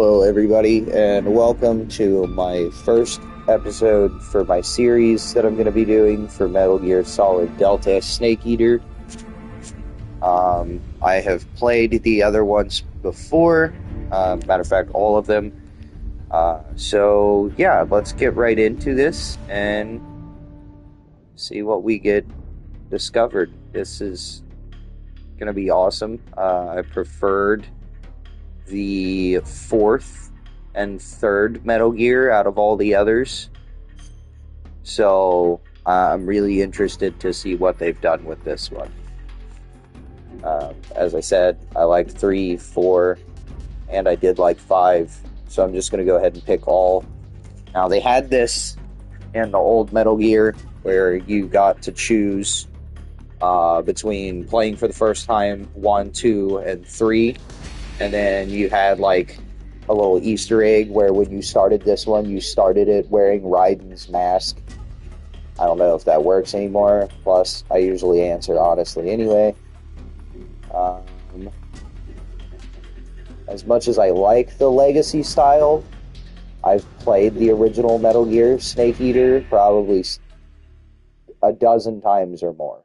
Hello, everybody, and welcome to my first episode for my series that I'm going to be doing for Metal Gear Solid Delta Snake Eater. I have played the other ones before, matter of fact, all of them. So, yeah, let's get right into this and see what we get discovered. This is going to be awesome. I preferred the fourth and third Metal Gear out of all the others. So I'm really interested to see what they've done with this one. As I said, I liked 3, 4, and I did like 5. So I'm just going to go ahead and pick all. Now, they had this in the old Metal Gear where you got to choose between playing for the first time 1, 2, and 3. And then you had like a little Easter egg where when you started this one, you started it wearing Raiden's mask. I don't know if that works anymore. Plus, I usually answer honestly anyway. As much as I like the Legacy style, I've played the original Metal Gear Snake Eater probably a dozen times or more.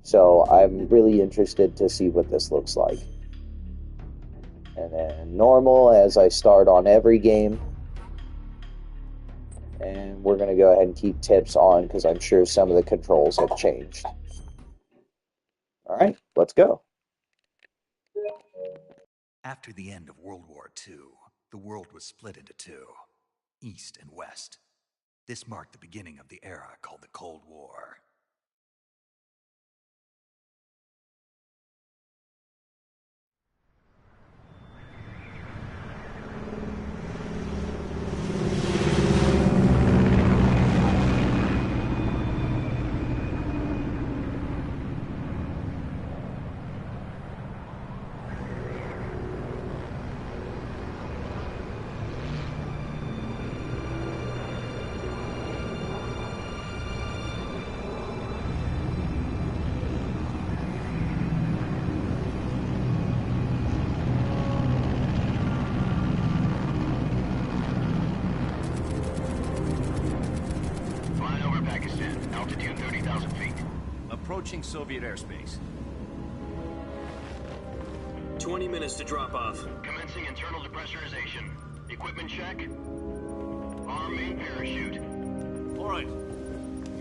So I'm really interested to see what this looks like. And then normal, as I start on every game. And we're going to go ahead and keep tips on, because I'm sure some of the controls have changed. Alright, let's go. After the end of World War II, the world was split into two, East and West. This marked the beginning of the era called the Cold War. Altitude 30,000 feet. Approaching Soviet airspace. 20 minutes to drop off. Commencing internal depressurization. Equipment check. Arm main parachute. All right.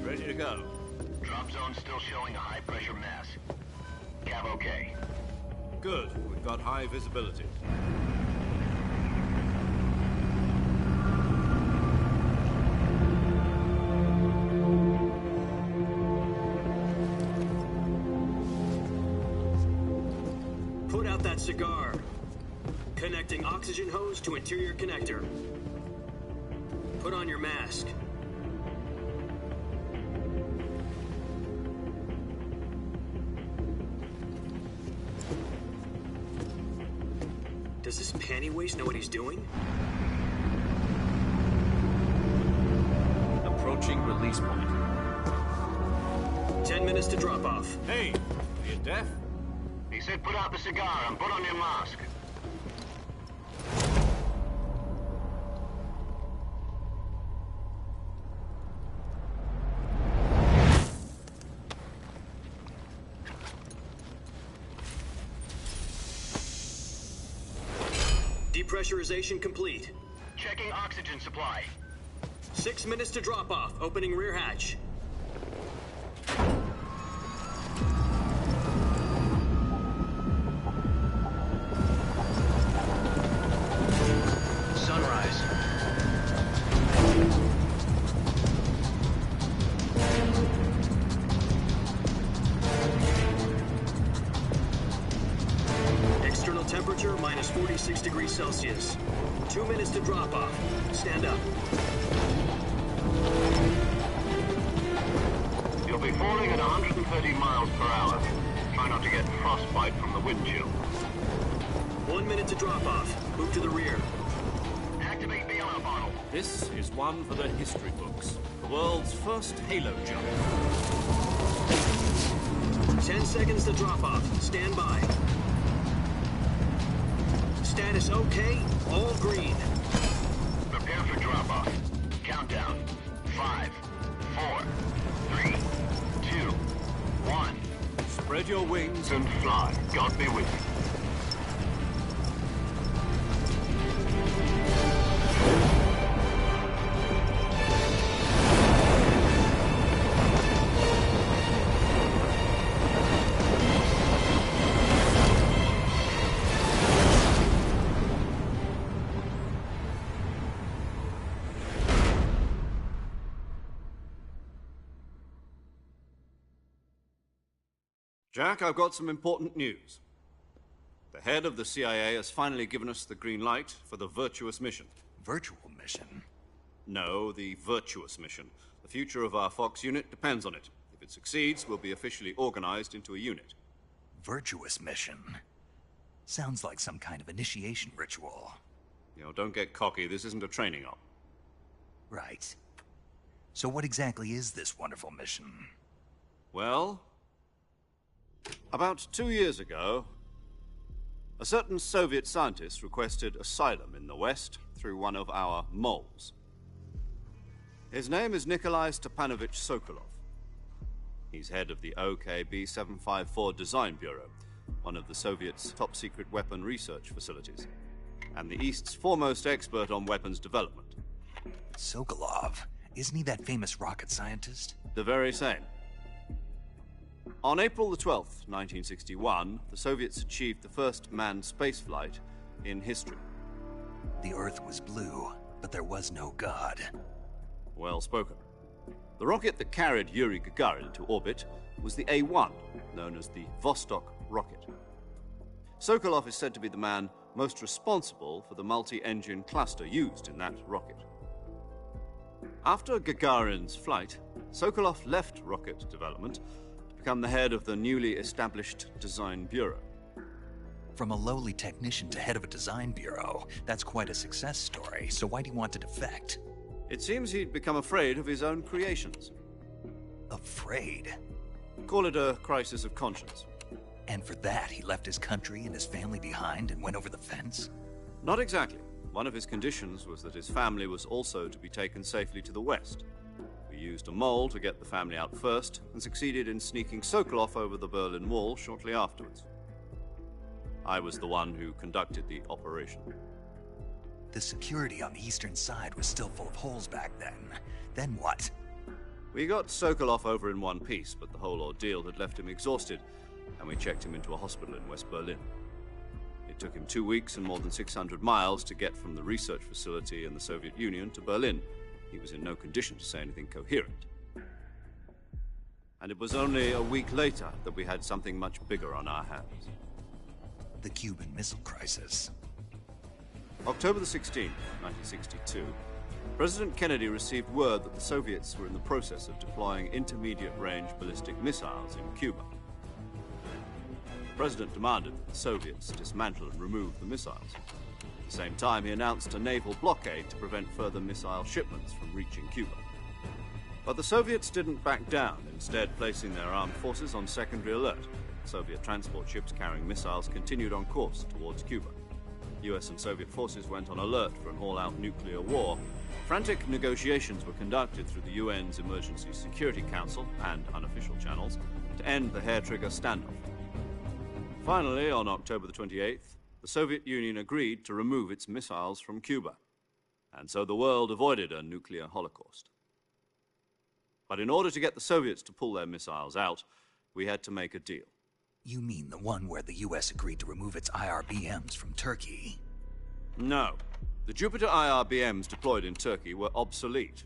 Ready to go. Drop zone still showing a high pressure mass. Cav okay. Good. We've got high visibility. Put out that cigar. Connecting oxygen hose to interior connector. Put on your mask. Does this panty waste know what he's doing? Approaching release point. 10 minutes to drop off. Hey, are you deaf? He said put out the cigar and put on your mask. Depressurization complete. Checking oxygen supply. 6 minutes to drop off. Opening rear hatch. Sunrise. External temperature minus 46 degrees Celsius. 2 minutes to drop off. Stand up. You'll be falling at 130 miles per hour. Try not to get frostbite from the wind chill. 1 minute to drop off. Move to the rear. Activate the yellow bottle. This is one for the history books. The world's first Halo jump. 10 seconds to drop off. Stand by. Status okay. All green. Loads and fly. God be with you. Jack, I've got some important news. The head of the CIA has finally given us the green light for the virtuous mission. Virtual mission? No, the virtuous mission. The future of our Fox unit depends on it. If it succeeds, we'll be officially organized into a unit. Virtuous mission? Sounds like some kind of initiation ritual. You know, don't get cocky. This isn't a training op. Right. So what exactly is this wonderful mission? Well, about 2 years ago, a certain Soviet scientist requested asylum in the West through one of our moles. His name is Nikolai Stepanovich Sokolov. He's head of the OKB-754 Design Bureau, one of the Soviets' top-secret weapon research facilities, and the East's foremost expert on weapons development. Sokolov? Isn't he that famous rocket scientist? The very same. On April the 12th, 1961, the Soviets achieved the first manned spaceflight in history. The Earth was blue, but there was no God. Well spoken. The rocket that carried Yuri Gagarin to orbit was the A-1, known as the Vostok rocket. Sokolov is said to be the man most responsible for the multi-engine cluster used in that rocket. After Gagarin's flight, Sokolov left rocket development to become the head of the newly established Design Bureau. From a lowly technician to head of a design bureau, that's quite a success story, so why'd he want to defect? It seems he'd become afraid of his own creations. Afraid? Call it a crisis of conscience. And for that, he left his country and his family behind and went over the fence? Not exactly. One of his conditions was that his family was also to be taken safely to the West. We used a mole to get the family out first, and succeeded in sneaking Sokolov over the Berlin Wall shortly afterwards. I was the one who conducted the operation. The security on the eastern side was still full of holes back then. Then what? We got Sokolov over in one piece, but the whole ordeal had left him exhausted, and we checked him into a hospital in West Berlin. It took him 2 weeks and more than 600 miles to get from the research facility in the Soviet Union to Berlin. He was in no condition to say anything coherent. And it was only a week later that we had something much bigger on our hands. The Cuban Missile Crisis. October the 16th, 1962, President Kennedy received word that the Soviets were in the process of deploying intermediate-range ballistic missiles in Cuba. The President demanded that the Soviets dismantle and remove the missiles. At the same time, he announced a naval blockade to prevent further missile shipments from reaching Cuba. But the Soviets didn't back down, instead placing their armed forces on secondary alert. Soviet transport ships carrying missiles continued on course towards Cuba. US and Soviet forces went on alert for an all-out nuclear war. Frantic negotiations were conducted through the UN's Emergency Security Council and unofficial channels to end the hair-trigger standoff. Finally, on October the 28th, the Soviet Union agreed to remove its missiles from Cuba, and so the world avoided a nuclear holocaust. But in order to get the Soviets to pull their missiles out, we had to make a deal. You mean the one where the US agreed to remove its IRBMs from Turkey? No. The Jupiter IRBMs deployed in Turkey were obsolete,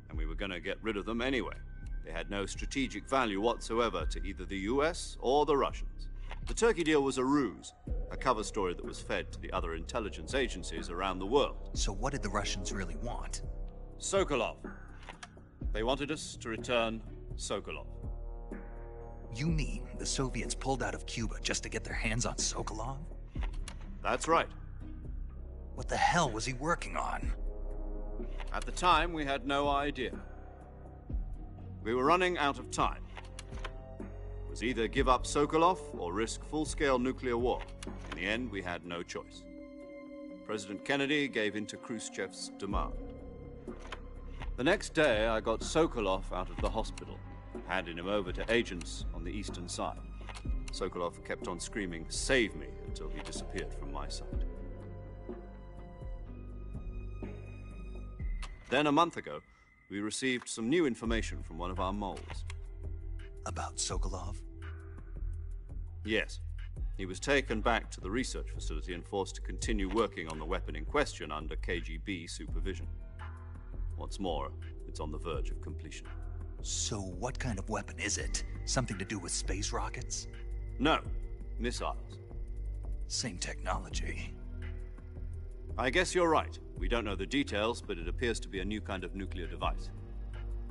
and we were going to get rid of them anyway. They had no strategic value whatsoever to either the US or the Russians. The Turkey deal was a ruse, a cover story that was fed to the other intelligence agencies around the world. So what did the Russians really want? Sokolov. They wanted us to return Sokolov. You mean the Soviets pulled out of Cuba just to get their hands on Sokolov? That's right. What the hell was he working on? At the time, we had no idea. We were running out of time. It was either give up Sokolov or risk full-scale nuclear war. In the end, we had no choice. President Kennedy gave in to Khrushchev's demand. The next day, I got Sokolov out of the hospital, handing him over to agents on the eastern side. Sokolov kept on screaming, "Save me," until he disappeared from my sight. Then, a month ago, we received some new information from one of our moles. About Sokolov? Yes. He was taken back to the research facility and forced to continue working on the weapon in question under KGB supervision. What's more, it's on the verge of completion. So what kind of weapon is it? Something to do with space rockets? No, missiles. Same technology. I guess you're right. We don't know the details, but it appears to be a new kind of nuclear device.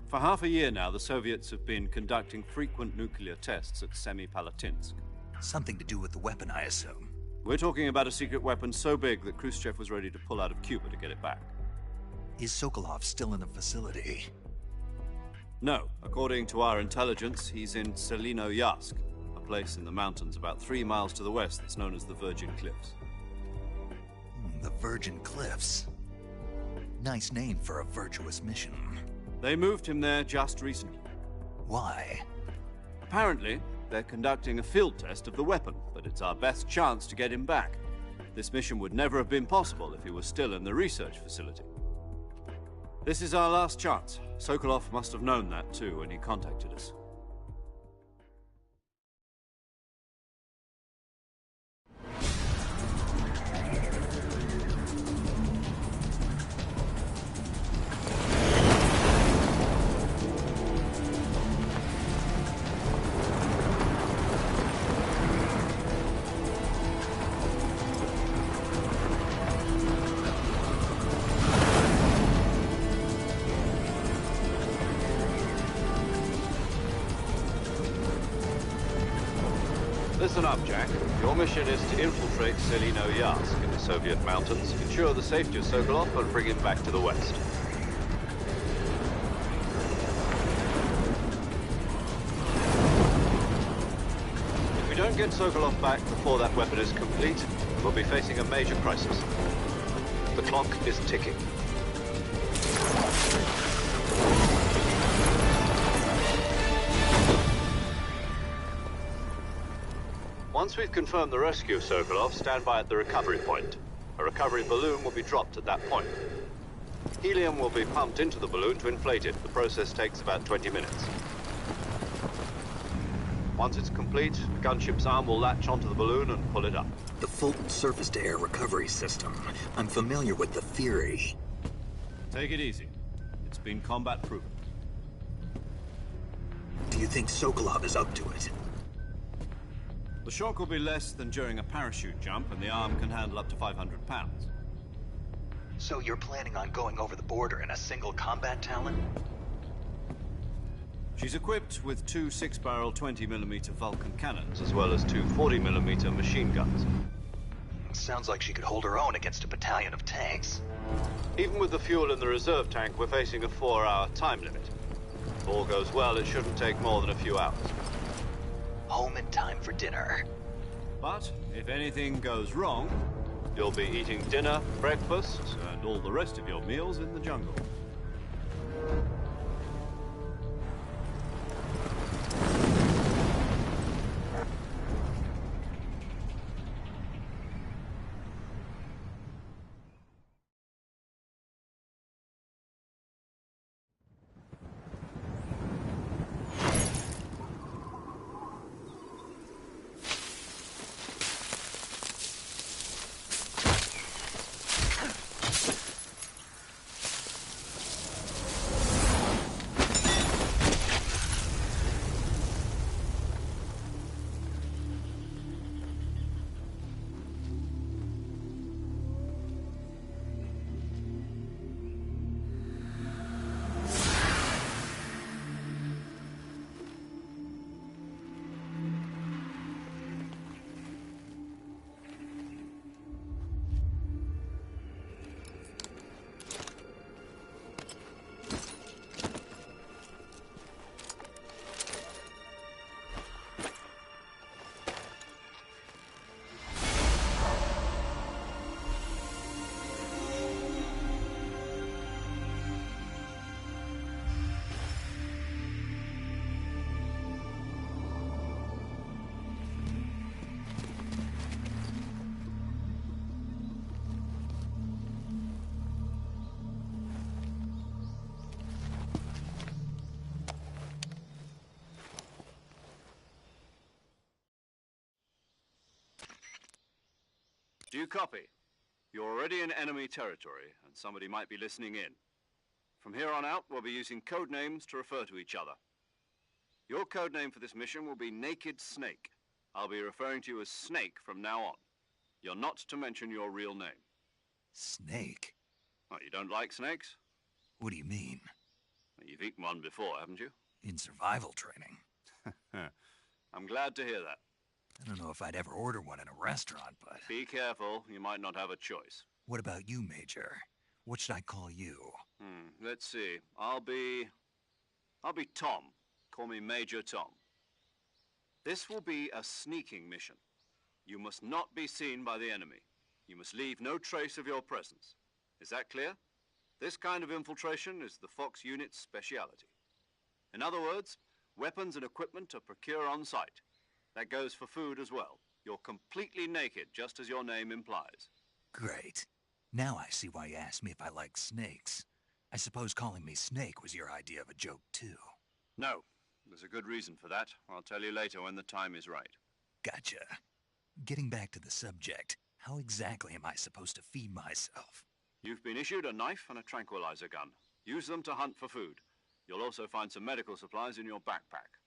For half a year now, the Soviets have been conducting frequent nuclear tests at Semipalatinsk. Something to do with the weapon, I assume. We're talking about a secret weapon so big that Khrushchev was ready to pull out of Cuba to get it back. Is Sokolov still in the facility? No. According to our intelligence, he's in Selinoyarsk, a place in the mountains about 3 miles to the west that's known as the Virgin Cliffs. The Virgin Cliffs. Nice name for a virtuous mission. They moved him there just recently. Why? Apparently, they're conducting a field test of the weapon, but it's our best chance to get him back. This mission would never have been possible if he was still in the research facility. This is our last chance. Sokolov must have known that too when he contacted us. Listen up, Jack. Your mission is to infiltrate Selinoyarsk in the Soviet mountains, ensure the safety of Sokolov, and bring him back to the west. If we don't get Sokolov back before that weapon is complete, we'll be facing a major crisis. The clock is ticking. Once we've confirmed the rescue of Sokolov, stand by at the recovery point. A recovery balloon will be dropped at that point. Helium will be pumped into the balloon to inflate it. The process takes about 20 minutes. Once it's complete, the gunship's arm will latch onto the balloon and pull it up. The Fulton surface-to-air recovery system. I'm familiar with the theory. Take it easy. It's been combat-proven. Do you think Sokolov is up to it? The shock will be less than during a parachute jump, and the arm can handle up to 500 pounds. So you're planning on going over the border in a single combat Talon? She's equipped with 2 6-barrel 20mm Vulcan cannons, as well as 2 40mm machine guns. Sounds like she could hold her own against a battalion of tanks. Even with the fuel in the reserve tank, we're facing a 4-hour time limit. If all goes well, it shouldn't take more than a few hours. Home in time for dinner. But if anything goes wrong, you'll be eating dinner, breakfast, and all the rest of your meals in the jungle. you copy? You're already in enemy territory, and somebody might be listening in. From here on out, we'll be using code names to refer to each other. Your code name for this mission will be Naked Snake. I'll be referring to you as Snake from now on. You're not to mention your real name. Snake? Oh, you don't like snakes? What do you mean? You've eaten one before, haven't you? In survival training. I'm glad to hear that. I don't know if I'd ever order one in a restaurant, but... Be careful, you might not have a choice. What about you, Major? What should I call you? Let's see. I'll be Tom. Call me Major Tom. This will be a sneaking mission. You must not be seen by the enemy. You must leave no trace of your presence. Is that clear? This kind of infiltration is the Fox unit's speciality. In other words, weapons and equipment to procure on site. That goes for food as well. You're completely naked, just as your name implies. Great. Now I see why you asked me if I like snakes. I suppose calling me Snake was your idea of a joke, too. No. There's a good reason for that. I'll tell you later when the time is right. Gotcha. Getting back to the subject, how exactly am I supposed to feed myself? You've been issued a knife and a tranquilizer gun. Use them to hunt for food. You'll also find some medical supplies in your backpack.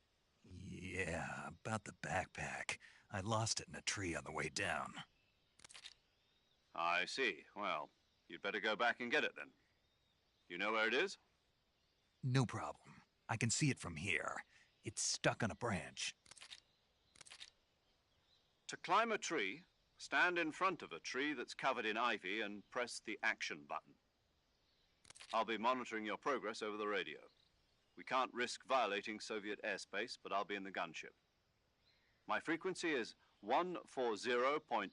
Yeah, about the backpack. I lost it in a tree on the way down. I see. Well, you'd better go back and get it then. You know where it is? No problem. I can see it from here. It's stuck on a branch. To climb a tree, stand in front of a tree that's covered in ivy and press the action button. I'll be monitoring your progress over the radio. We can't risk violating Soviet airspace, but I'll be in the gunship. My frequency is 140.85.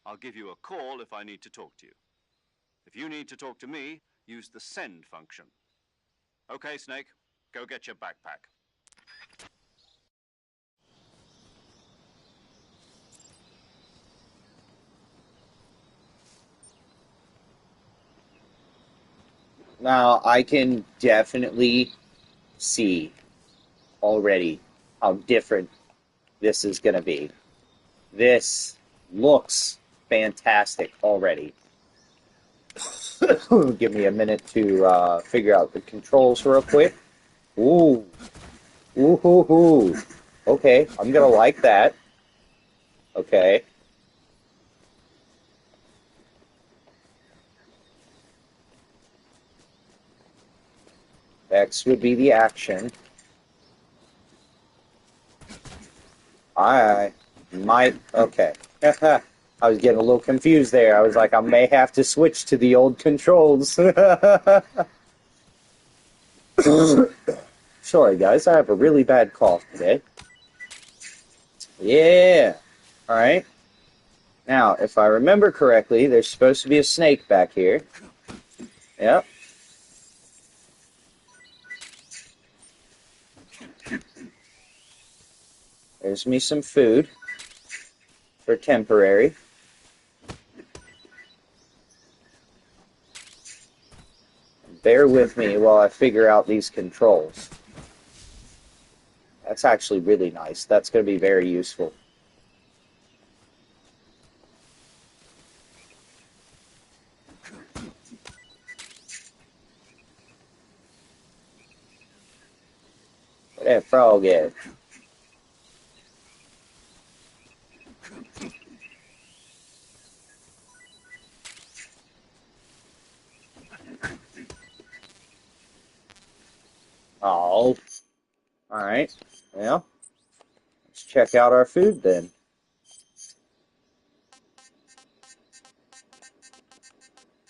I'll give you a call if I need to talk to you. If you need to talk to me, use the send function. Okay, Snake, go get your backpack. Now, I can definitely see already how different this is going to be. This looks fantastic already. Give me a minute to figure out the controls real quick. Ooh. Ooh, hoo, hoo. Okay, I'm going to like that. Okay. X would be the action. I might... Okay. I was getting a little confused there. I was like, I may have to switch to the old controls. Sorry, guys. I have a really bad cough today. Yeah. Alright. Now, if I remember correctly, there's supposed to be a snake back here. Yep. There's me some food for temporary. Bear with me while I figure out these controls. That's actually really nice. That's going to be very useful. Where that frog at? Oh. Alright. Well, let's check out our food then.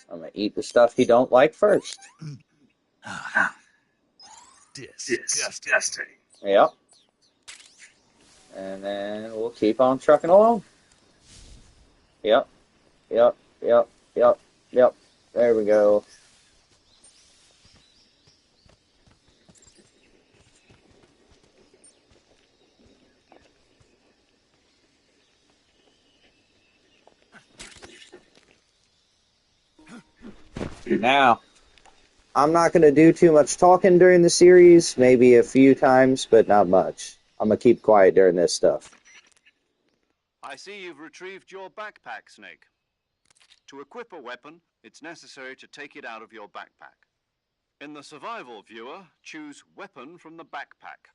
I'm going to eat the stuff you don't like first. Disgusting. Yep. And then we'll keep on trucking along. Yep. Yep. Yep. Yep. Yep. There we go. Now, I'm not going to do too much talking during the series, maybe a few times, but not much. I'm going to keep quiet during this stuff. I see you've retrieved your backpack, Snake. To equip a weapon, it's necessary to take it out of your backpack. In the survival viewer, choose Weapon from the backpack.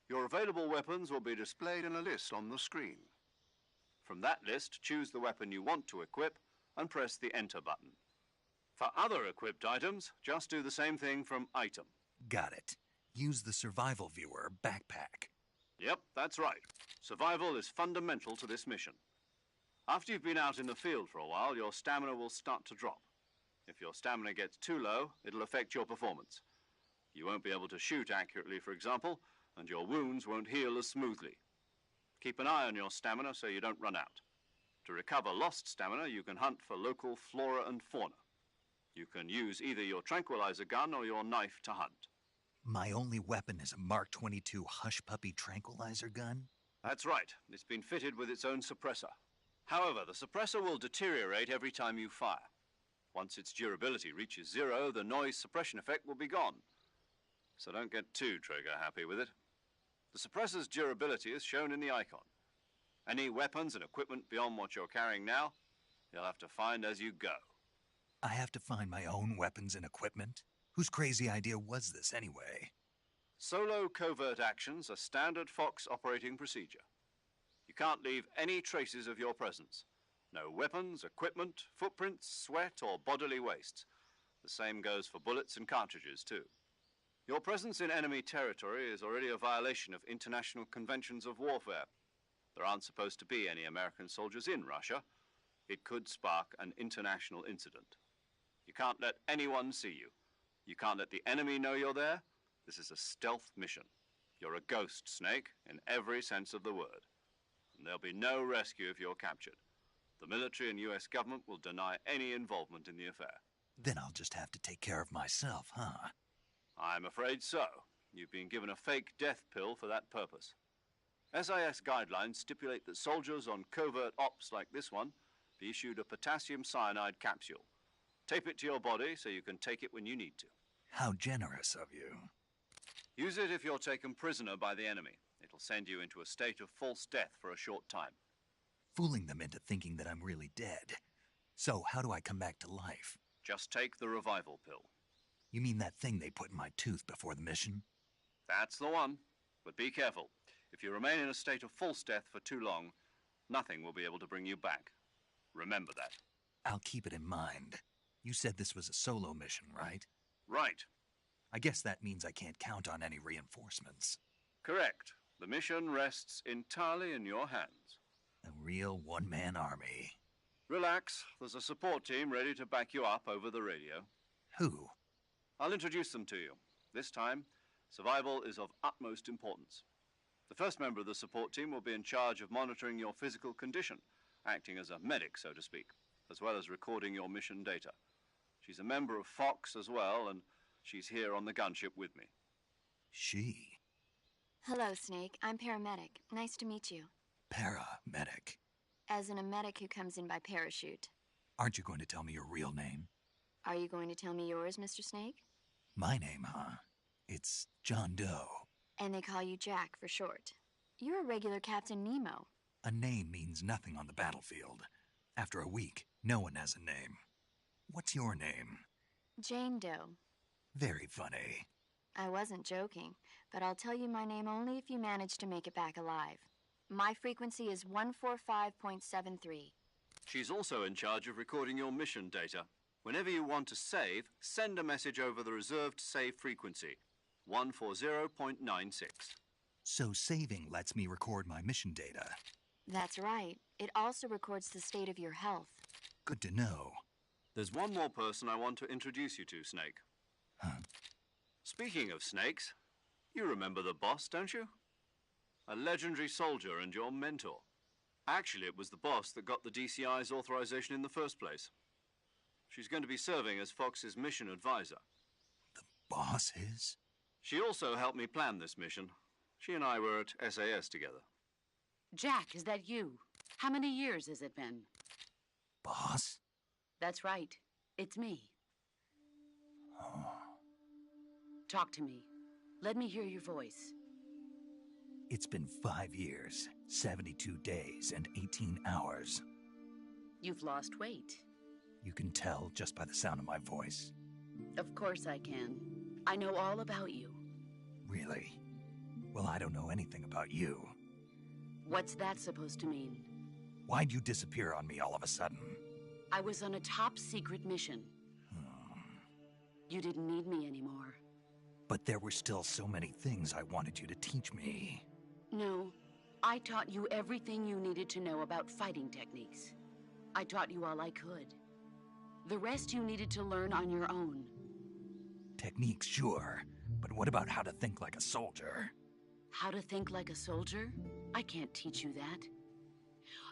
Your available weapons will be displayed in a list on the screen. From that list, choose the weapon you want to equip and press the Enter button. For other equipped items, just do the same thing from Item. Got it. Use the survival viewer backpack. Yep, that's right. Survival is fundamental to this mission. After you've been out in the field for a while, your stamina will start to drop. If your stamina gets too low, it'll affect your performance. You won't be able to shoot accurately, for example, and your wounds won't heal as smoothly. Keep an eye on your stamina so you don't run out. To recover lost stamina, you can hunt for local flora and fauna. You can use either your tranquilizer gun or your knife to hunt. My only weapon is a Mark 22 Hush Puppy tranquilizer gun? That's right. It's been fitted with its own suppressor. However, the suppressor will deteriorate every time you fire. Once its durability reaches 0, the noise suppression effect will be gone. So don't get too trigger happy with it. The suppressor's durability is shown in the icon. Any weapons and equipment beyond what you're carrying now, you'll have to find as you go. I have to find my own weapons and equipment? Whose crazy idea was this anyway? Solo covert actions are standard Fox operating procedure. You can't leave any traces of your presence. No weapons, equipment, footprints, sweat, or bodily wastes. The same goes for bullets and cartridges, too. Your presence in enemy territory is already a violation of international conventions of warfare. There aren't supposed to be any American soldiers in Russia. It could spark an international incident. You can't let anyone see you. You can't let the enemy know you're there. This is a stealth mission. You're a ghost, Snake, in every sense of the word. And there'll be no rescue if you're captured. The military and U.S. government will deny any involvement in the affair. Then I'll just have to take care of myself, huh? I'm afraid so. You've been given a fake death pill for that purpose. SIS guidelines stipulate that soldiers on covert ops like this one be issued a potassium cyanide capsule. Tape it to your body so you can take it when you need to. How generous of you. Use it if you're taken prisoner by the enemy. It'll send you into a state of false death for a short time. Fooling them into thinking that I'm really dead. So how do I come back to life? Just take the revival pill. You mean that thing they put in my tooth before the mission? That's the one. But be careful. If you remain in a state of false death for too long, nothing will be able to bring you back. Remember that. I'll keep it in mind. You said this was a solo mission, right? Right. I guess that means I can't count on any reinforcements. Correct. The mission rests entirely in your hands. A real one-man army. Relax. There's a support team ready to back you up over the radio. Who? I'll introduce them to you. This time, survival is of utmost importance. The first member of the support team will be in charge of monitoring your physical condition, acting as a medic, so to speak, as well as recording your mission data. She's a member of Fox as well, and she's here on the gunship with me. She? Hello, Snake. I'm paramedic. Nice to meet you. Paramedic. As in a medic who comes in by parachute. Aren't you going to tell me your real name? Are you going to tell me yours, Mr. Snake? My name, huh? It's John Doe. And they call you Jack for short. You're a regular Captain Nemo. A name means nothing on the battlefield. After a week, no one has a name. What's your name? Jane Doe. Very funny. I wasn't joking, but I'll tell you my name only if you manage to make it back alive. My frequency is 145.73. She's also in charge of recording your mission data. Whenever you want to save, send a message over the reserved save frequency, 140.96. So saving lets me record my mission data. That's right. It also records the state of your health. Good to know. There's one more person I want to introduce you to, Snake. Huh? Speaking of snakes, you remember the boss, don't you? A legendary soldier and your mentor. Actually, it was the boss that got the DCI's authorization in the first place. She's going to be serving as Fox's mission advisor. The boss is? She also helped me plan this mission. She and I were at SAS together. Jack, is that you? How many years has it been? Boss? That's right. It's me. Oh. Talk to me. Let me hear your voice. It's been 5 years, 72 days, and 18 hours. You've lost weight. You can tell just by the sound of my voice. Of course I can. I know all about you. Really? Well, I don't know anything about you. What's that supposed to mean? Why'd you disappear on me all of a sudden? I was on a top-secret mission. You didn't need me anymore. But there were still so many things I wanted you to teach me. No, I taught you everything you needed to know about fighting techniques. I taught you all I could. The rest you needed to learn on your own. Techniques, sure. But what about how to think like a soldier? How to think like a soldier? I can't teach you that.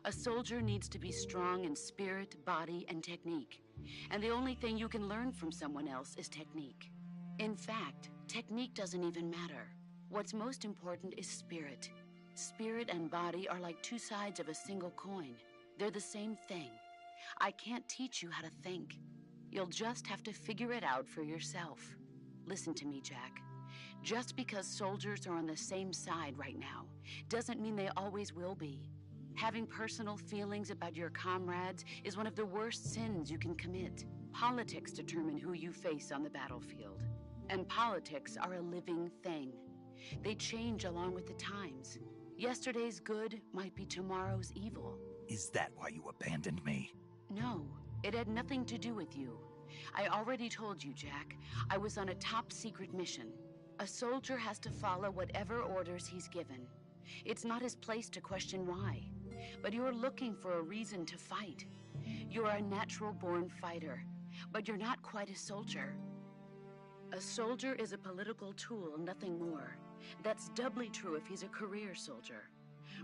A soldier needs to be strong in spirit, body, and technique. And the only thing you can learn from someone else is technique. In fact, technique doesn't even matter. What's most important is spirit. Spirit and body are like two sides of a single coin. They're the same thing. I can't teach you how to think. You'll just have to figure it out for yourself. Listen to me, Jack. Just because soldiers are on the same side right now doesn't mean they always will be. Having personal feelings about your comrades is one of the worst sins you can commit. Politics determine who you face on the battlefield. And politics are a living thing. They change along with the times. Yesterday's good might be tomorrow's evil. Is that why you abandoned me? No, it had nothing to do with you. I already told you, Jack. I was on a top-secret mission. A soldier has to follow whatever orders he's given. It's not his place to question why. But you're looking for a reason to fight. You're a natural-born fighter, but you're not quite a soldier. A soldier is a political tool, nothing more. That's doubly true if he's a career soldier.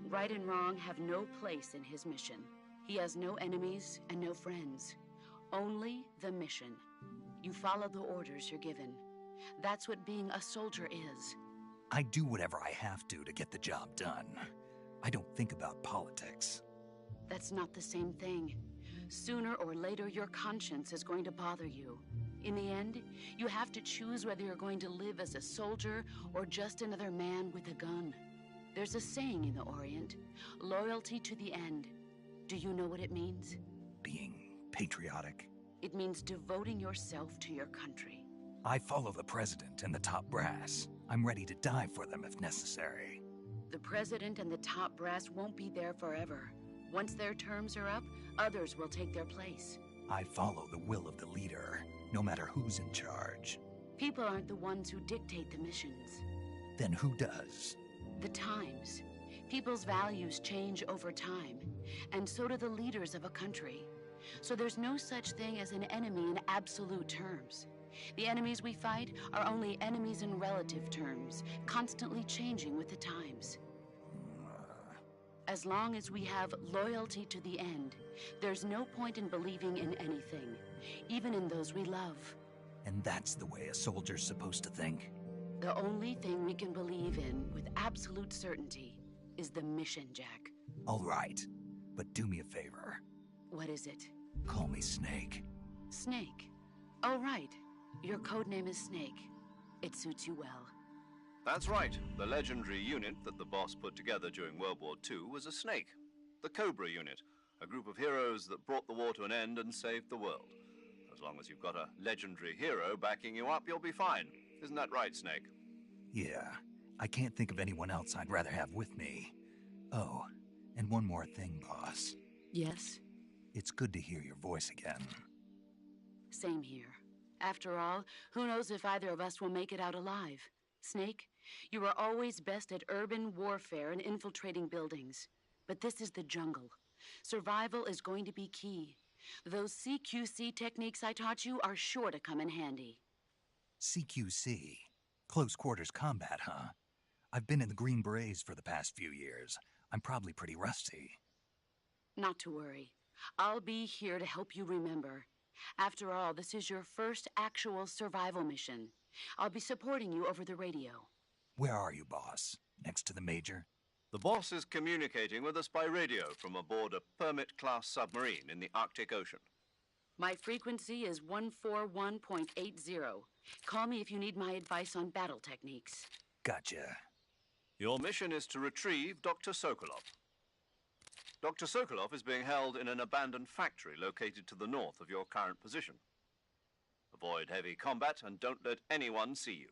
Right and wrong have no place in his mission. He has no enemies and no friends. Only the mission. You follow the orders you're given. That's what being a soldier is. I do whatever I have to get the job done. I don't think about politics. That's not the same thing. Sooner or later, your conscience is going to bother you. In the end, you have to choose whether you're going to live as a soldier or just another man with a gun. There's a saying in the Orient, loyalty to the end. Do you know what it means? Being patriotic. It means devoting yourself to your country. I follow the president and the top brass. I'm ready to die for them if necessary. The president and the top brass won't be there forever. Once their terms are up, others will take their place. I follow the will of the leader, no matter who's in charge. People aren't the ones who dictate the missions. Then who does? The times. People's values change over time, and so do the leaders of a country. So there's no such thing as an enemy in absolute terms. The enemies we fight are only enemies in relative terms, constantly changing with the times. As long as we have loyalty to the end, there's no point in believing in anything, even in those we love. And that's the way a soldier's supposed to think? The only thing we can believe in with absolute certainty is the mission, Jack. All right, but do me a favor. What is it? Call me Snake. Snake. Oh, right. Your codename is Snake. It suits you well. That's right. The legendary unit that the boss put together during World War II was a snake. The Cobra unit, a group of heroes that brought the war to an end and saved the world. As long as you've got a legendary hero backing you up, you'll be fine. Isn't that right, Snake? Yeah, I can't think of anyone else I'd rather have with me. Oh, and one more thing, boss. Yes? It's good to hear your voice again. Same here. After all, who knows if either of us will make it out alive? Snake, you are always best at urban warfare and infiltrating buildings. But this is the jungle. Survival is going to be key. Those CQC techniques I taught you are sure to come in handy. CQC? Close quarters combat, huh? I've been in the Green Berets for the past few years. I'm probably pretty rusty. Not to worry. I'll be here to help you remember. After all, this is your first actual survival mission. I'll be supporting you over the radio. Where are you, boss? Next to the Major? The boss is communicating with us by radio from aboard a Permit-class submarine in the Arctic Ocean. My frequency is 141.80. Call me if you need my advice on battle techniques. Gotcha. Your mission is to retrieve Dr. Sokolov. Dr. Sokolov is being held in an abandoned factory located to the north of your current position. Avoid heavy combat and don't let anyone see you.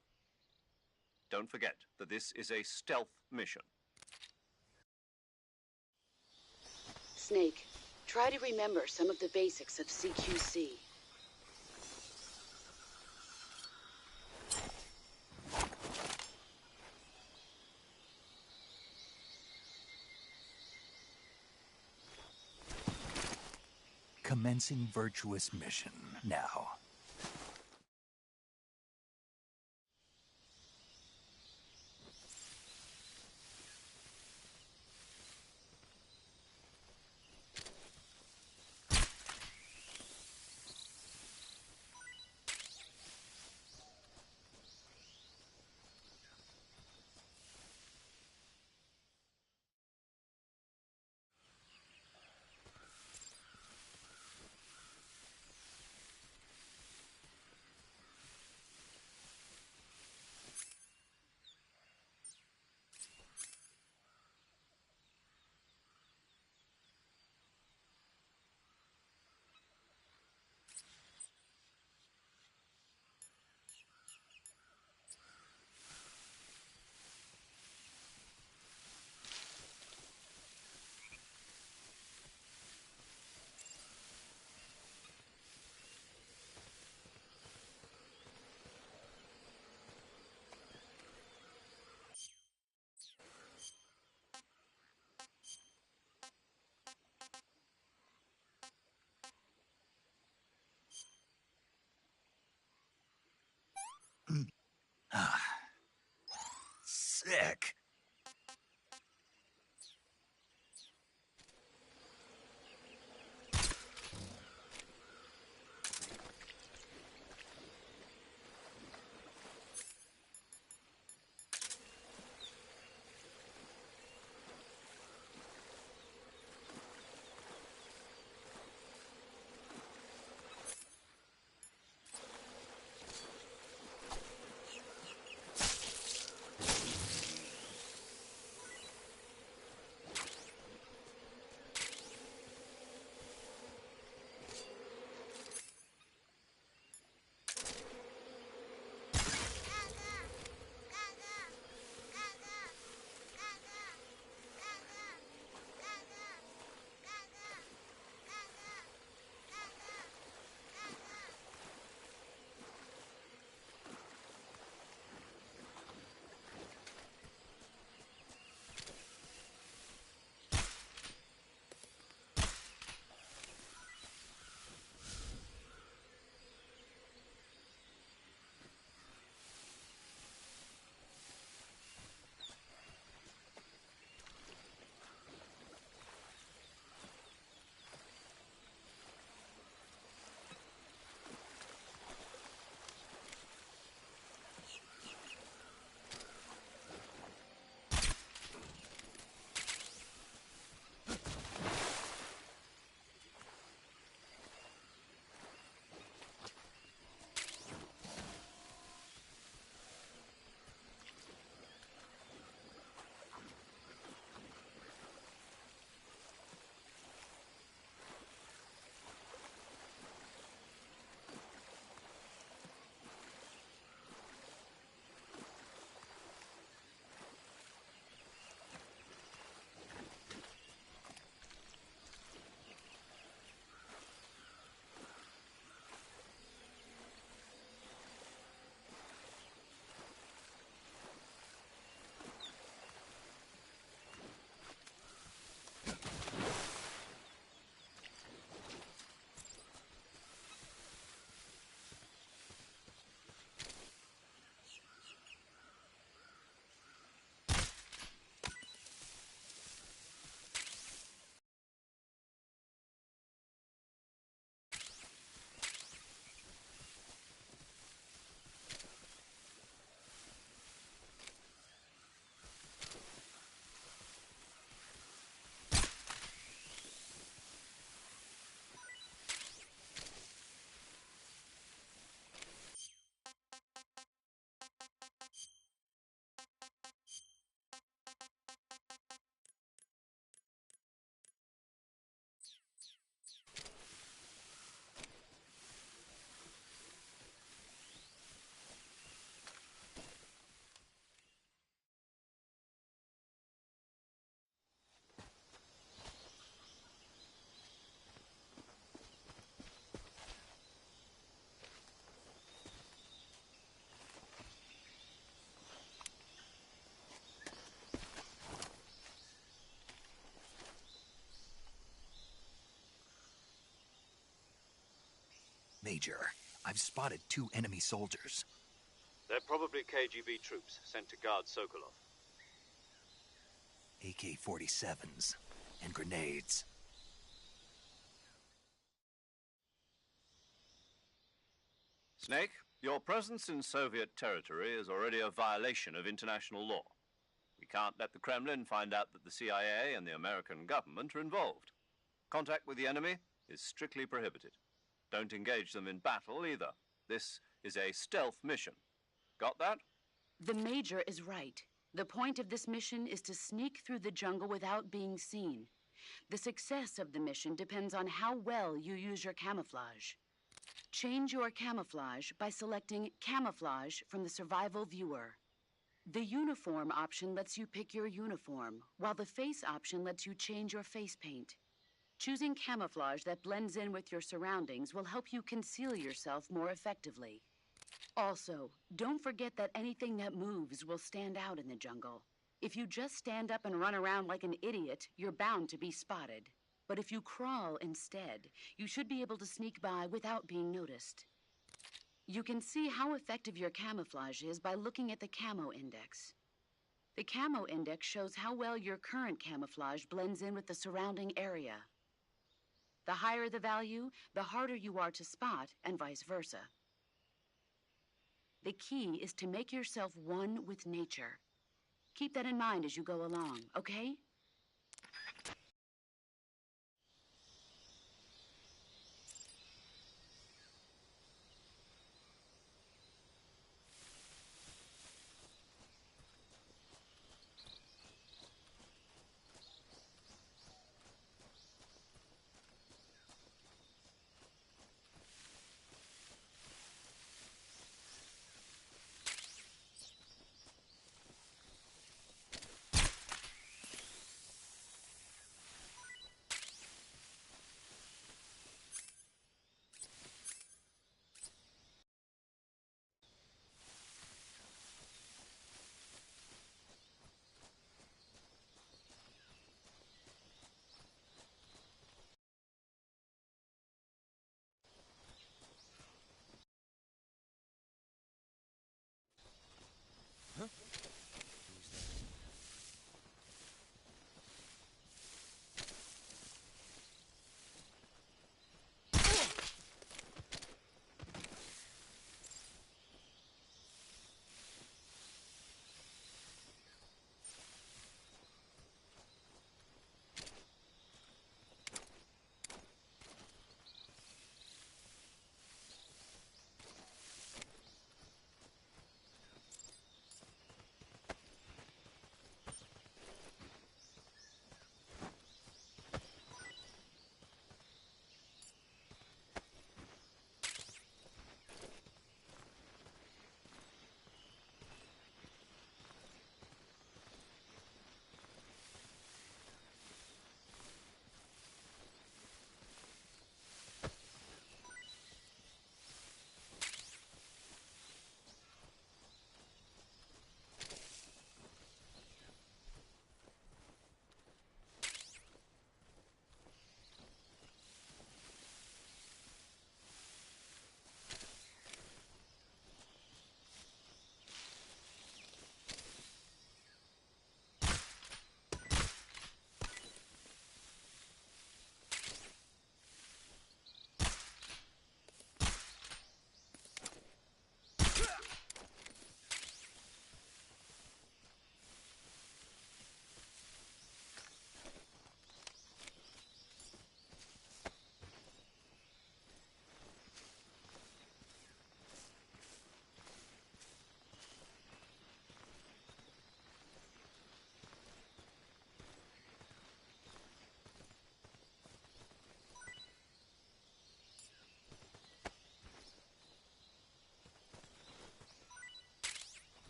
Don't forget that this is a stealth mission. Snake, try to remember some of the basics of CQC. Commencing virtuous mission now. Major. I've spotted 2 enemy soldiers. They're probably KGB troops sent to guard Sokolov. AK-47s and grenades. Snake, your presence in Soviet territory is already a violation of international law. We can't let the Kremlin find out that the CIA and the American government are involved. Contact with the enemy is strictly prohibited. Don't engage them in battle either. This is a stealth mission. Got that? The Major is right. The point of this mission is to sneak through the jungle without being seen. The success of the mission depends on how well you use your camouflage. Change your camouflage by selecting Camouflage from the Survival Viewer. The Uniform option lets you pick your uniform, while the Face option lets you change your face paint. Choosing camouflage that blends in with your surroundings will help you conceal yourself more effectively. Also, don't forget that anything that moves will stand out in the jungle. If you just stand up and run around like an idiot, you're bound to be spotted. But if you crawl instead, you should be able to sneak by without being noticed. You can see how effective your camouflage is by looking at the Camo Index. The Camo Index shows how well your current camouflage blends in with the surrounding area. The higher the value, the harder you are to spot, and vice versa. The key is to make yourself one with nature. Keep that in mind as you go along, okay?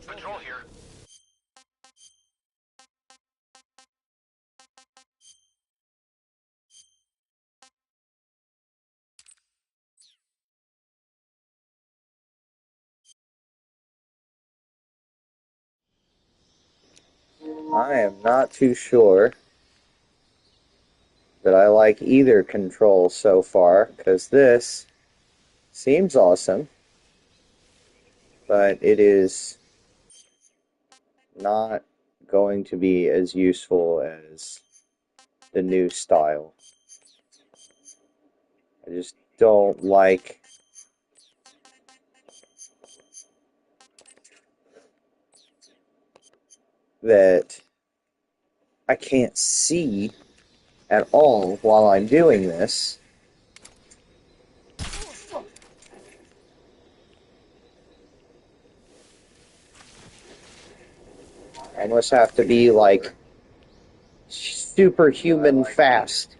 Patrol here. I am not too sure that I like either control so far, because this seems awesome, but it is not going to be as useful as the new style. I just don't like that I can't see at all while I'm doing this. I must have to be like superhuman fast.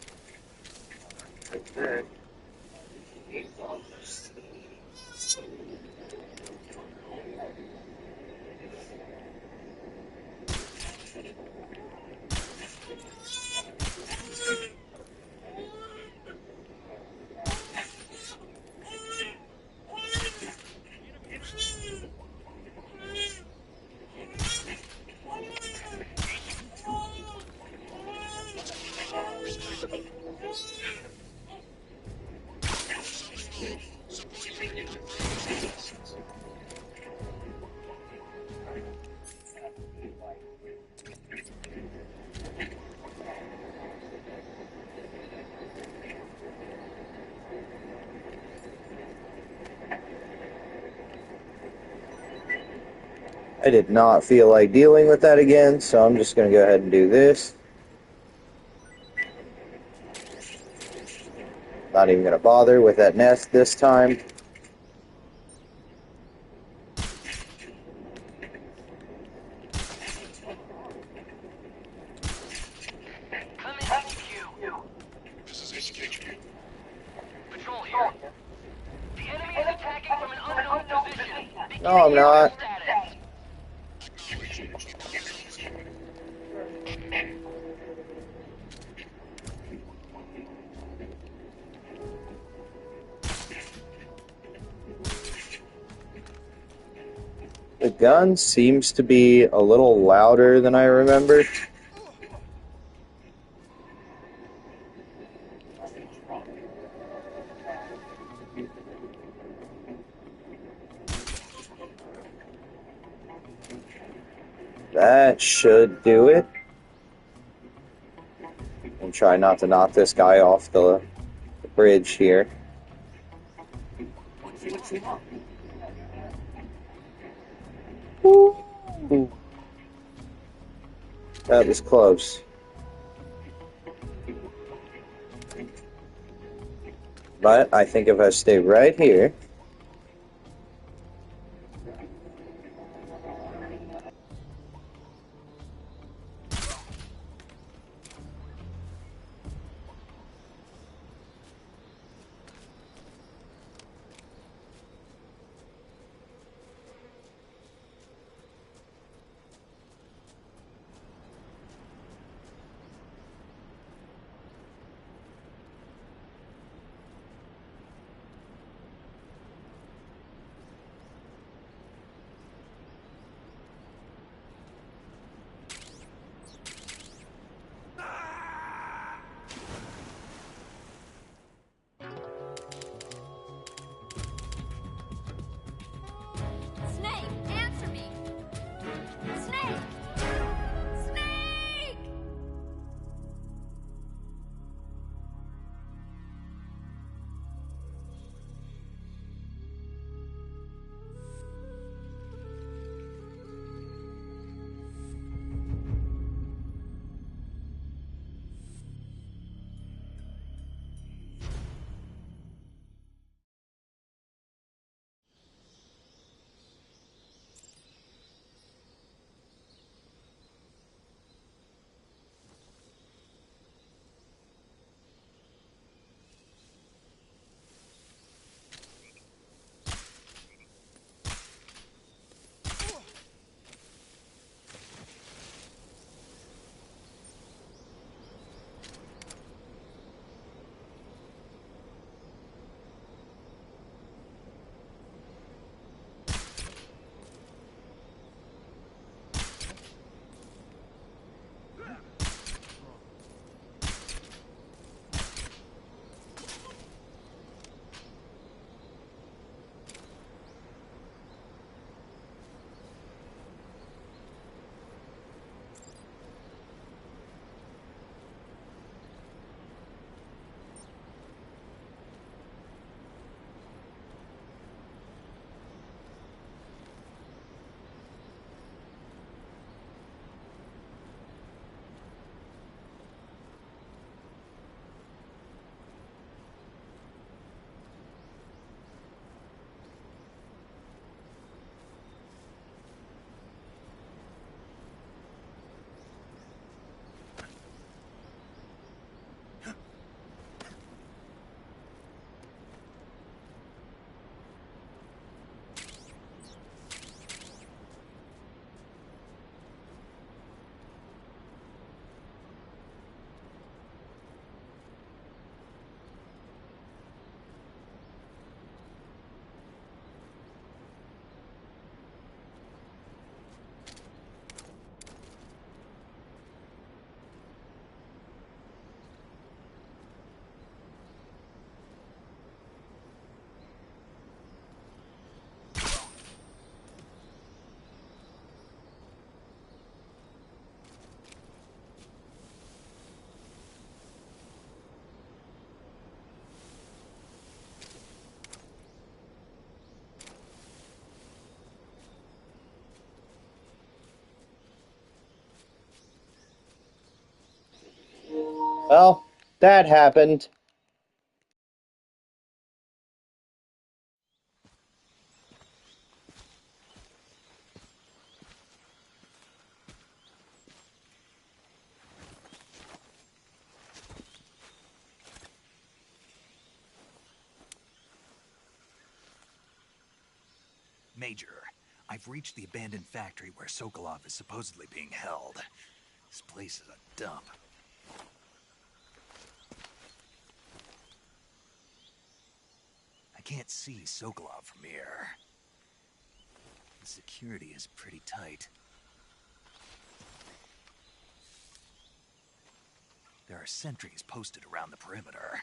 I did not feel like dealing with that again, so I'm just going to go ahead and do this. Not even going to bother with that nest this time. Come in HQ. This is HQ. Patrol here. The enemy is attacking from an unknown position. No, I'm not. Status. The gun seems to be a little louder than I remembered. That should do it. And try not to knock this guy off the bridge here. Ooh. That was close. But I think if I stay right here, Well, that happened. Major, I've reached the abandoned factory where Sokolov is supposedly being held. This place is a dump. I can't see Sokolov from here. The security is pretty tight. There are sentries posted around the perimeter.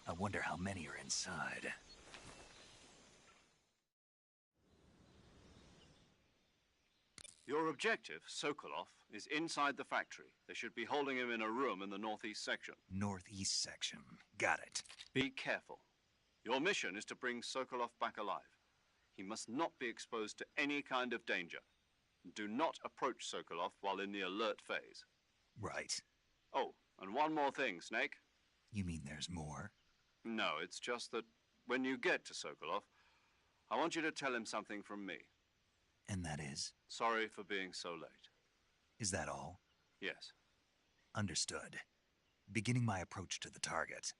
I wonder how many are inside. Your objective, Sokolov, is inside the factory. They should be holding him in a room in the northeast section. Northeast section. Got it. Be careful. Your mission is to bring Sokolov back alive. He must not be exposed to any kind of danger. Do not approach Sokolov while in the alert phase. Right. Oh, and one more thing, Snake. You mean there's more? No, it's just that when you get to Sokolov, I want you to tell him something from me. And that is? Sorry for being so late. Is that all? Yes. Understood. Beginning my approach to the target.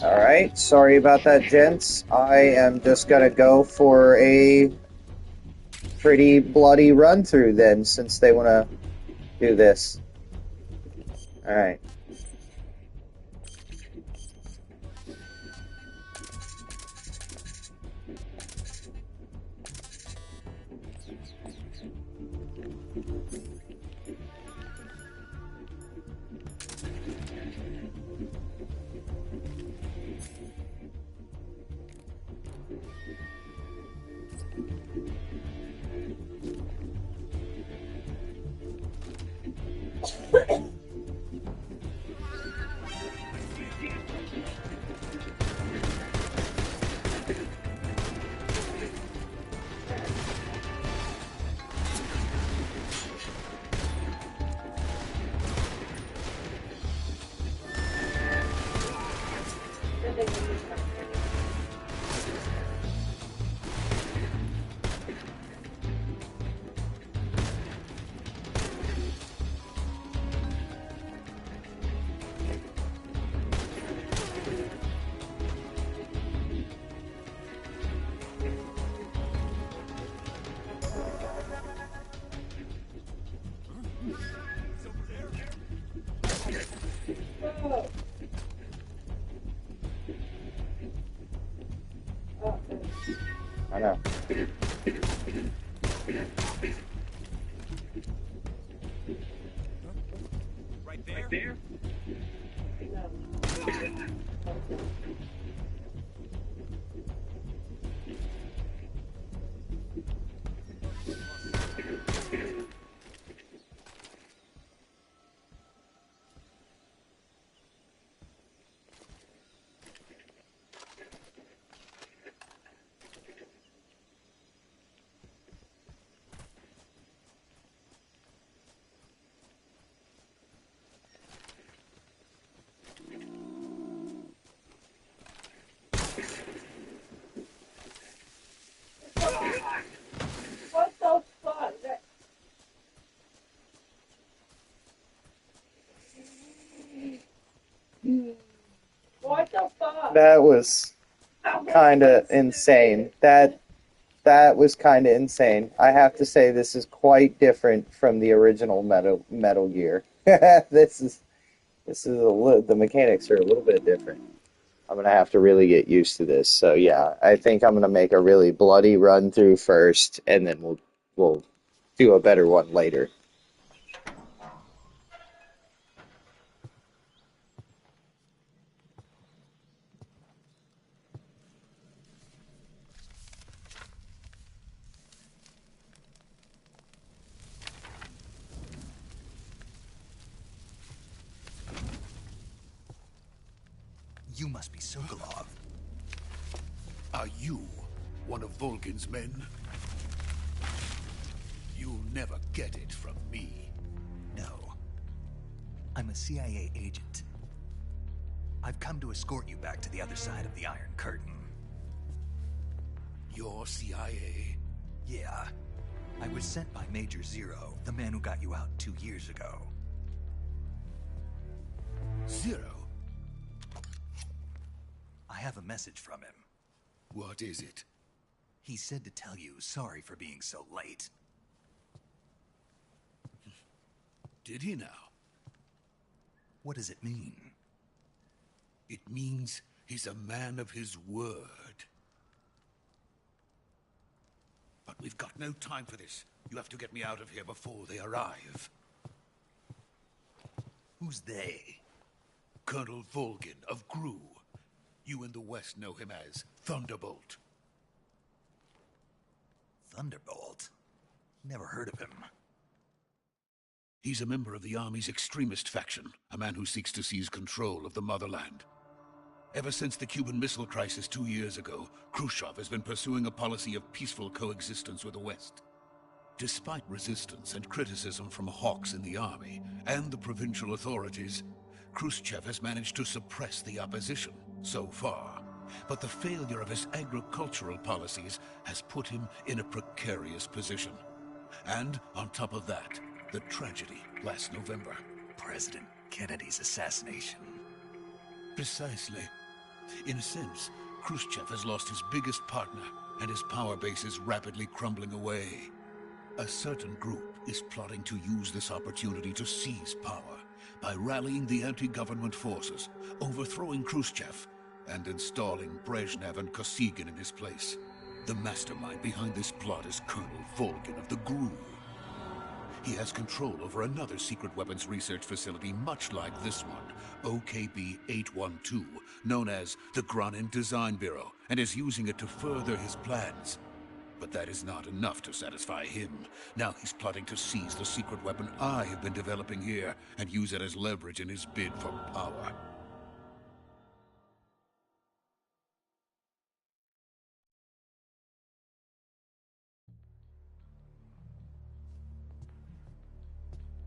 Alright, sorry about that, gents. I am just gonna go for a pretty bloody run through then, since they want to do this. Alright. I know. Right there? What the fuck? What the fuck? That was kind of insane. That was kind of insane. I have to say this is quite different from the original Metal Gear. this is the mechanics are a little bit different. I'm gonna have to really get used to this. So yeah, I think I'm gonna make a really bloody run through first, and then we'll do a better one later. You must be Sokolov. Are you one of Volgin's men? You'll never get it from me. No. I'm a CIA agent. I've come to escort you back to the other side of the Iron Curtain. You're CIA? Yeah. I was sent by Major Zero, the man who got you out 2 years ago. Zero? I have a message from him. What is it? He said to tell you sorry for being so late. Did he now? What does it mean? It means he's a man of his word. But we've got no time for this. You have to get me out of here before they arrive. Who's they? Colonel Volgin of Gru. You in the West know him as Thunderbolt. Thunderbolt? Never heard of him. He's a member of the Army's extremist faction, a man who seeks to seize control of the motherland. Ever since the Cuban Missile Crisis 2 years ago, Khrushchev has been pursuing a policy of peaceful coexistence with the West. Despite resistance and criticism from hawks in the Army and the provincial authorities, Khrushchev has managed to suppress the opposition so far. But the failure of his agricultural policies has put him in a precarious position. And on top of that, the tragedy last November. President Kennedy's assassination. Precisely. In a sense, Khrushchev has lost his biggest partner, and his power base is rapidly crumbling away. A certain group is plotting to use this opportunity to seize power by rallying the anti-government forces, overthrowing Khrushchev, and installing Brezhnev and Kosygin in his place. The mastermind behind this plot is Colonel Volgin of the GRU. He has control over another secret weapons research facility much like this one, OKB-812, known as the Granin Design Bureau, and is using it to further his plans. But that is not enough to satisfy him. Now he's plotting to seize the secret weapon I have been developing here and use it as leverage in his bid for power.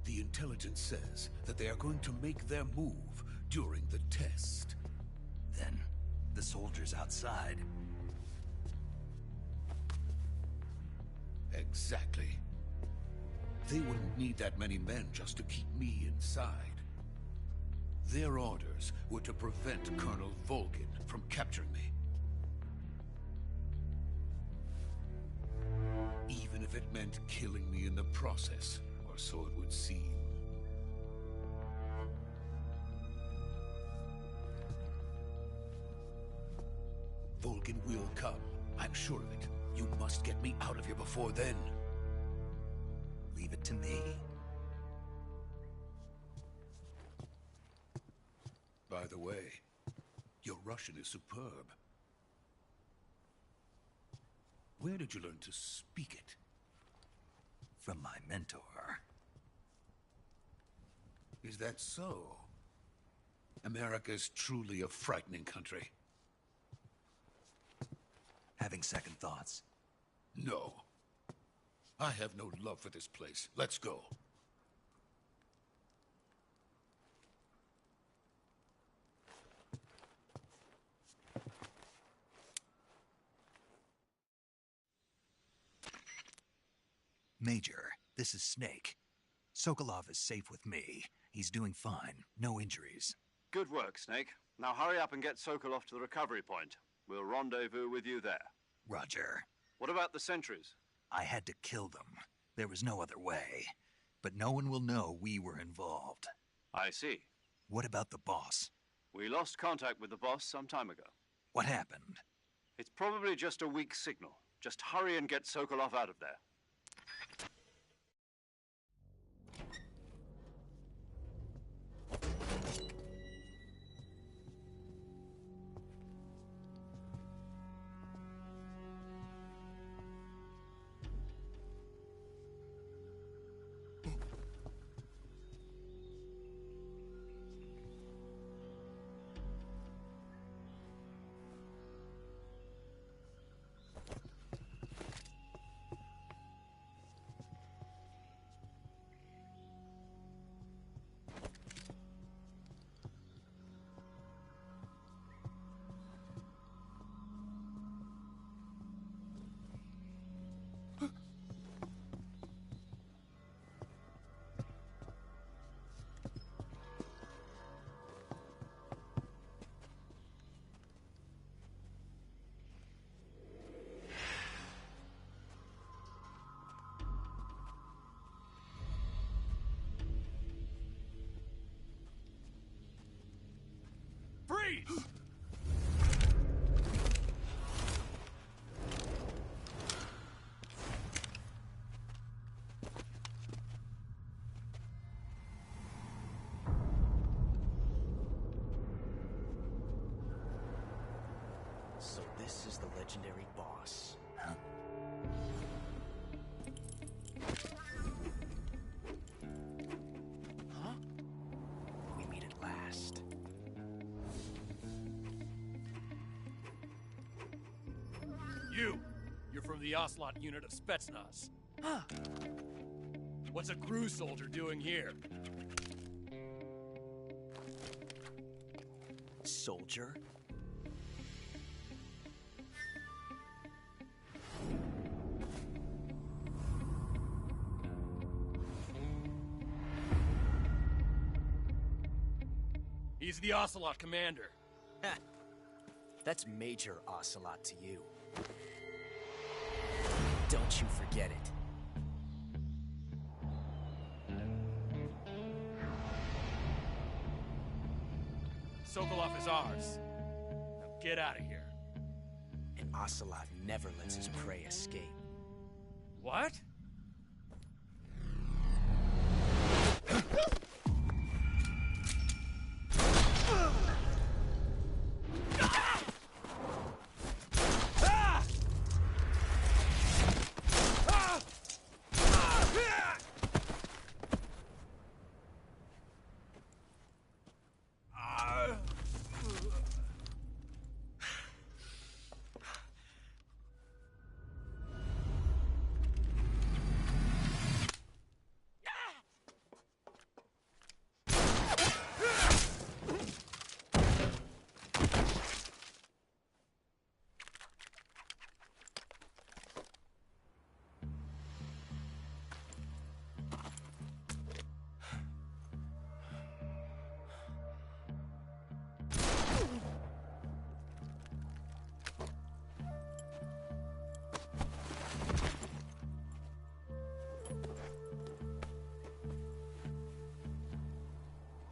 The intelligence says that they are going to make their move during the test. Then, the soldiers outside. Exactly. They wouldn't need that many men just to keep me inside. Their orders were to prevent Colonel Volgin from capturing me. Even if it meant killing me in the process, or so it would seem. Volgin will come. I'm sure of it. You must get me out of here before then. Leave it to me. By the way, your Russian is superb. Where did you learn to speak it? From my mentor. Is that so? America is truly a frightening country. Having second thoughts? No. I have no love for this place. Let's go. Major, this is Snake. Sokolov is safe with me. He's doing fine. No injuries. Good work, Snake. Now hurry up and get Sokolov to the recovery point. We'll rendezvous with you there. Roger. What about the sentries? I had to kill them. There was no other way. But no one will know we were involved. I see. What about the boss? We lost contact with the boss some time ago. What happened? It's probably just a weak signal. Just hurry and get Sokolov out of there. Freeze! So this is the legendary boss. Huh? Huh? We meet at last. You're from the Oslot unit of Spetsnaz. Huh. What's a crew soldier doing here? Soldier? He's He's the Ocelot commander. Ha! That's Major Ocelot to you. Don't you forget it. Sokolov is ours. Now get out of here. And Ocelot never lets his prey escape. What?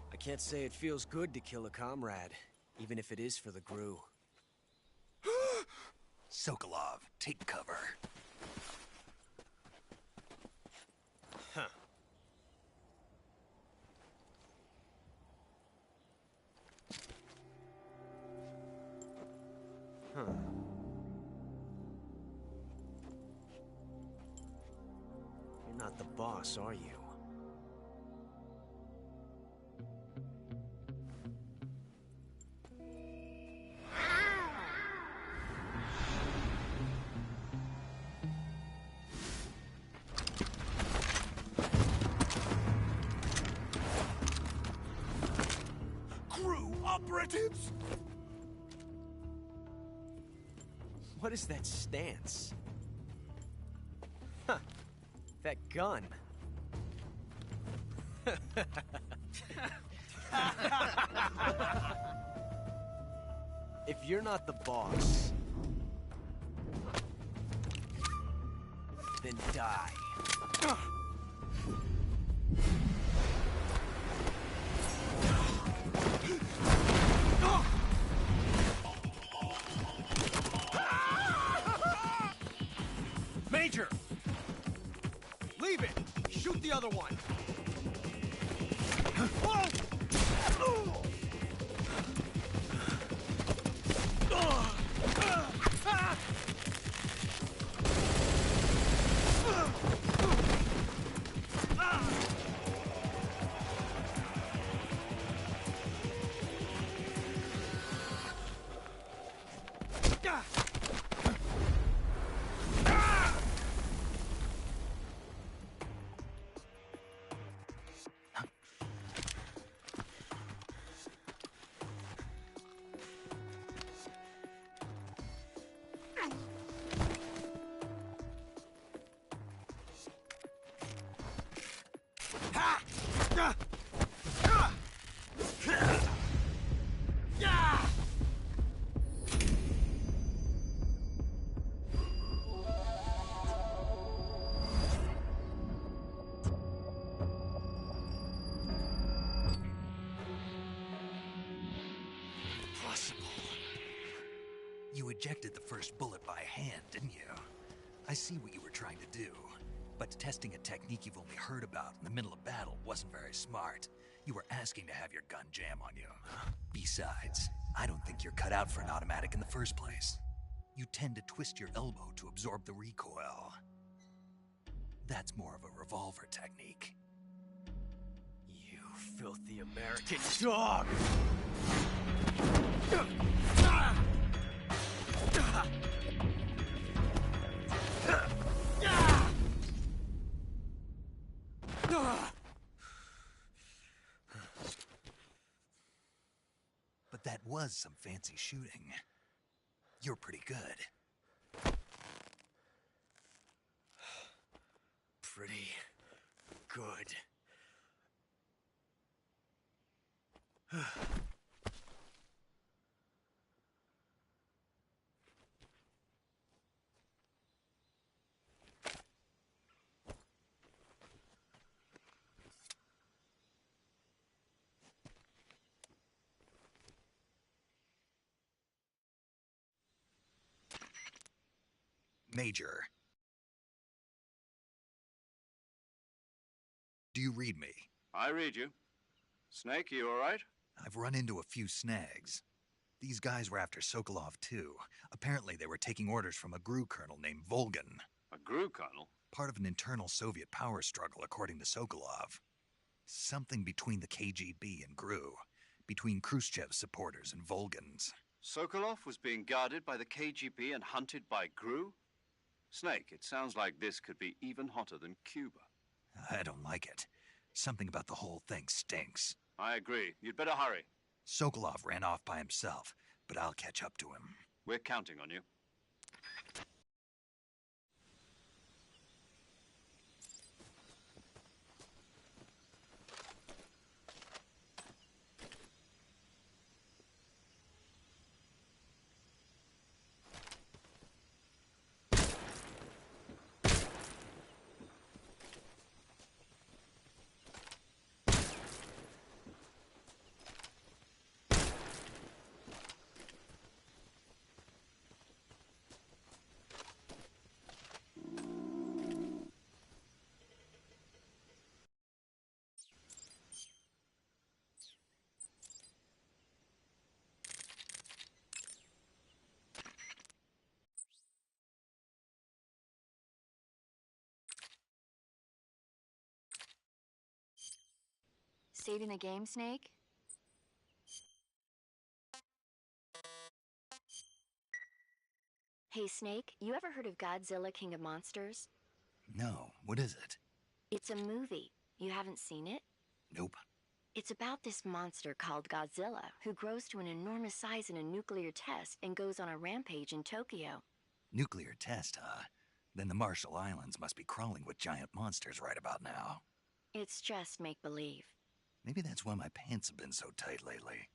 I can't say it feels good to kill a comrade, even if it is for the Gru. Sokolov, take cover. Huh. Huh. You're not the boss, are you? Crew operatives! What is that stance? Huh. That gun. If you're not the boss, then die. Major! Leave it! Shoot the other one! You ejected the first bullet by hand, didn't you? I see what you were trying to do. But testing a technique you've only heard about in the middle of battle wasn't very smart. You were asking to have your gun jam on you. Besides, I don't think you're cut out for an automatic in the first place. You tend to twist your elbow to absorb the recoil. That's more of a revolver technique. You filthy American dog! But that was some fancy shooting. You're pretty good. Pretty good. Major. Do you read me? I read you. Snake, you all right? I've run into a few snags. These guys were after Sokolov, too. Apparently they were taking orders from a GRU colonel named Volgan. A GRU colonel? Part of an internal Soviet power struggle, according to Sokolov. Something between the KGB and GRU. Between Khrushchev's supporters and Volgan's. Sokolov was being guarded by the KGB and hunted by GRU? Snake, it sounds like this could be even hotter than Cuba. I don't like it. Something about the whole thing stinks. I agree. You'd better hurry. Sokolov ran off by himself, but I'll catch up to him. We're counting on you. Saving the game, Snake? Hey, Snake, you ever heard of Godzilla, King of Monsters? No, what is it? It's a movie. You haven't seen it? Nope. It's about this monster called Godzilla, who grows to an enormous size in a nuclear test and goes on a rampage in Tokyo. Nuclear test, huh? Then the Marshall Islands must be crawling with giant monsters right about now. It's just make-believe. Maybe that's why my pants have been so tight lately.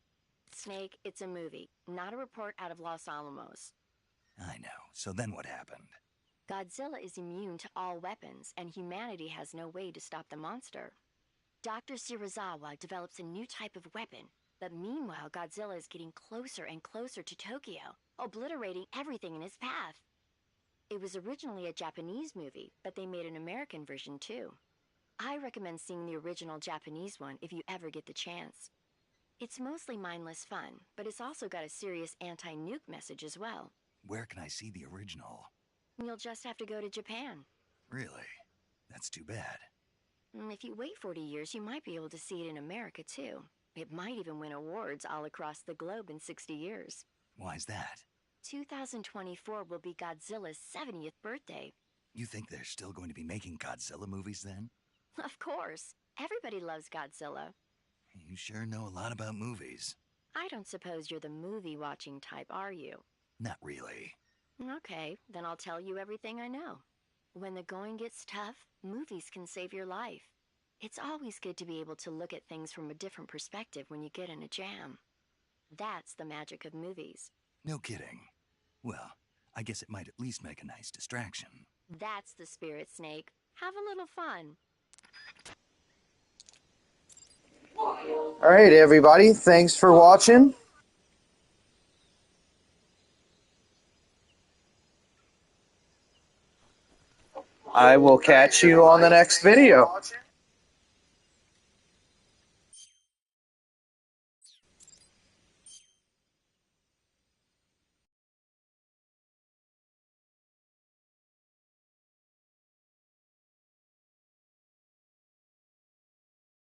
Snake, it's a movie, not a report out of Los Alamos. I know. So then what happened? Godzilla is immune to all weapons, and humanity has no way to stop the monster. Dr. Shirazawa develops a new type of weapon, but meanwhile Godzilla is getting closer and closer to Tokyo, obliterating everything in his path. It was originally a Japanese movie, but they made an American version too. I recommend seeing the original Japanese one if you ever get the chance. It's mostly mindless fun, but it's also got a serious anti-nuke message as well. Where can I see the original? You'll just have to go to Japan. Really? That's too bad. If you wait 40 years, you might be able to see it in America too. It might even win awards all across the globe in 60 years. Why's that? 2024 will be Godzilla's 70th birthday. You think they're still going to be making Godzilla movies then? Of course. Everybody loves Godzilla. You sure know a lot about movies. I don't suppose you're the movie-watching type, are you? Not really. Okay, then I'll tell you everything I know. When the going gets tough, movies can save your life. It's always good to be able to look at things from a different perspective when you get in a jam. That's the magic of movies. No kidding. Well, I guess it might at least make a nice distraction. That's the spirit, Snake. Have a little fun. Alright, everybody. Thanks for watching. I will catch you on the next video.